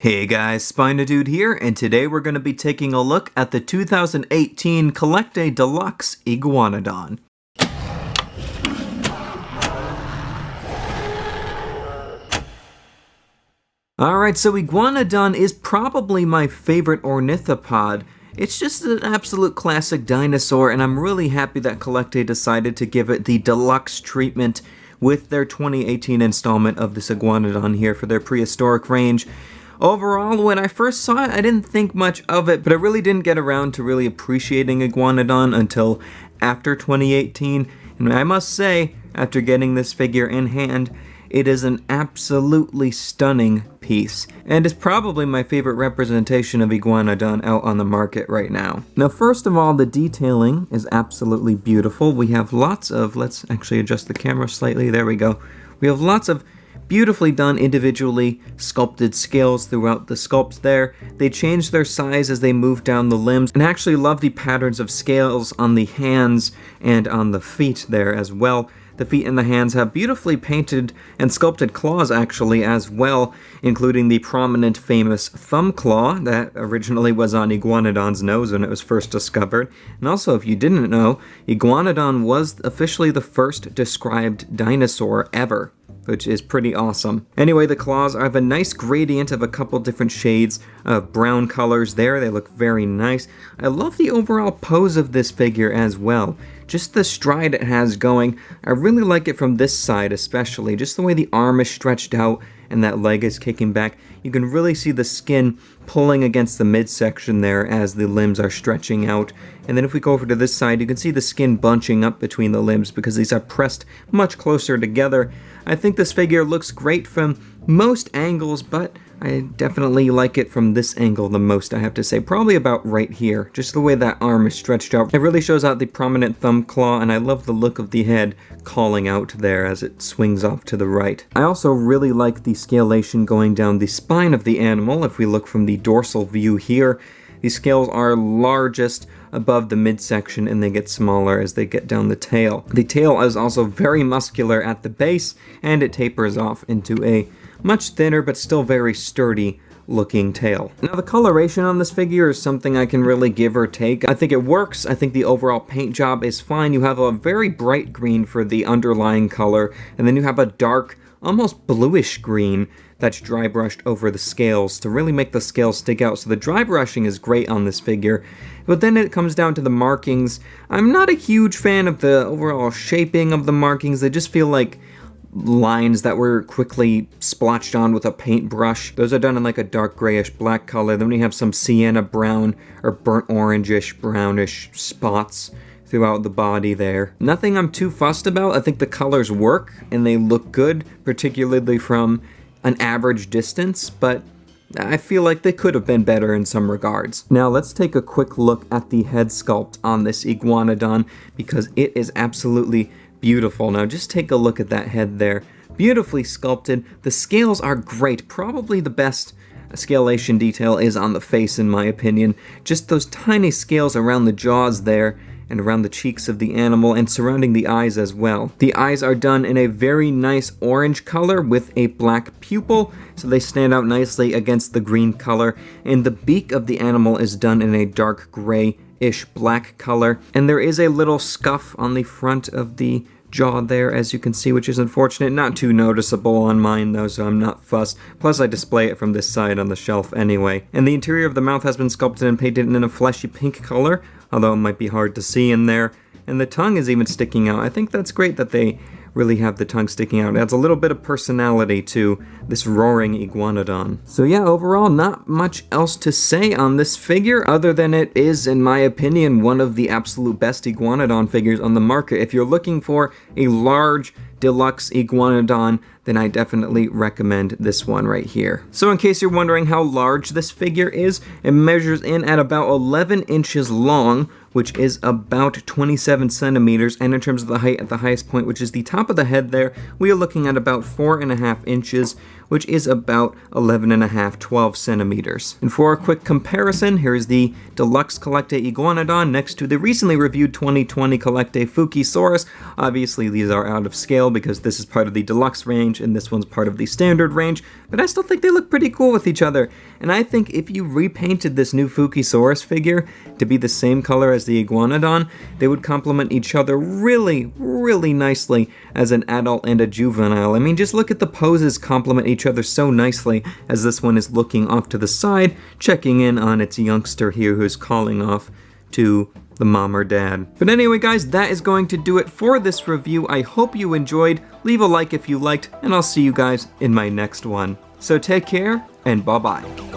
Hey guys, SpinoDude here, and today we're going to be taking a look at the 2018 CollectA Deluxe Iguanodon. Alright, so Iguanodon is probably my favorite ornithopod. It's just an absolute classic dinosaur, and I'm really happy that CollectA decided to give it the deluxe treatment with their 2018 installment of this Iguanodon here for their prehistoric range. Overall, when I first saw it, I didn't think much of it, but I really didn't get around to really appreciating Iguanodon until after 2018. And I must say, after getting this figure in hand, it is an absolutely stunning piece, and is probably my favorite representation of Iguanodon out on the market right now. Now, first of all, the detailing is absolutely beautiful. We have lots of, let's actually adjust the camera slightly, there we go. We have lots of beautifully done individually sculpted scales throughout the sculpt there. They change their size as they move down the limbs, and I actually love the patterns of scales on the hands and on the feet there as well. The feet and the hands have beautifully painted and sculpted claws actually as well, including the prominent famous thumb claw that originally was on Iguanodon's nose when it was first discovered. And also, if you didn't know, Iguanodon was officially the first described dinosaur ever, which is pretty awesome. Anyway, the claws have a nice gradient of a couple different shades of brown colors there. They look very nice. I love the overall pose of this figure as well. Just the stride it has going. I really like it from this side especially. Just the way the arm is stretched out and that leg is kicking back. You can really see the skin pulling against the midsection there as the limbs are stretching out. And then if we go over to this side, you can see the skin bunching up between the limbs because these are pressed much closer together. I think this figure looks great from most angles, but I definitely like it from this angle the most, I have to say. Probably about right here. Just the way that arm is stretched out. It really shows out the prominent thumb claw, and I love the look of the head calling out there as it swings off to the right. I also really like the scalation going down the spine of the animal. If we look from the dorsal view here, these scales are largest above the midsection and they get smaller as they get down the tail. The tail is also very muscular at the base, and it tapers off into a much thinner but still very sturdy looking tail. Now, the coloration on this figure is something I can really give or take. I think it works. I think the overall paint job is fine. You have a very bright green for the underlying color, and then you have a dark, almost bluish green that's dry brushed over the scales to really make the scales stick out. So the dry brushing is great on this figure. But then it comes down to the markings. I'm not a huge fan of the overall shaping of the markings. They just feel like lines that were quickly splotched on with a paintbrush. Those are done in like a dark grayish black color. Then we have some sienna brown or burnt orangish brownish spots throughout the body there. Nothing I'm too fussed about. I think the colors work and they look good, particularly from an average distance, but I feel like they could have been better in some regards. Now let's take a quick look at the head sculpt on this Iguanodon because it is absolutely beautiful. Now just take a look at that head there. Beautifully sculpted. The scales are great. Probably the best scalation detail is on the face in my opinion. Just those tiny scales around the jaws there and around the cheeks of the animal and surrounding the eyes as well. The eyes are done in a very nice orange color with a black pupil, so they stand out nicely against the green color, and the beak of the animal is done in a dark gray-ish black color, and there is a little scuff on the front of the jaw there, as you can see, which is unfortunate. Not too noticeable on mine though, so I'm not fussed. Plus I display it from this side on the shelf anyway. And the interior of the mouth has been sculpted and painted in a fleshy pink color, although it might be hard to see in there. And the tongue is even sticking out. I think that's great that they really have the tongue sticking out. It adds a little bit of personality to this roaring Iguanodon. So yeah, overall, not much else to say on this figure, other than it is, in my opinion, one of the absolute best Iguanodon figures on the market. If you're looking for a large, deluxe Iguanodon, then I definitely recommend this one right here. So in case you're wondering how large this figure is, it measures in at about 11 inches long, which is about 27 centimeters, and in terms of the height at the highest point, which is the top of the head there, we are looking at about 4.5 inches, which is about 11.5, 12 centimeters. And for a quick comparison, here's the deluxe CollectA Iguanodon next to the recently reviewed 2020 CollectA Fukisaurus. Obviously these are out of scale because this is part of the deluxe range and this one's part of the standard range, but I still think they look pretty cool with each other. And I think if you repainted this new Fukisaurus figure to be the same color as the Iguanodon, they would complement each other really, really nicely as an adult and a juvenile. I mean, just look at the poses complement each other so nicely as this one is looking off to the side, checking in on its youngster here who's calling off to the mom or dad. But anyway guys, that is going to do it for this review. I hope you enjoyed. Leave a like if you liked, and I'll see you guys in my next one. So take care, and bye-bye.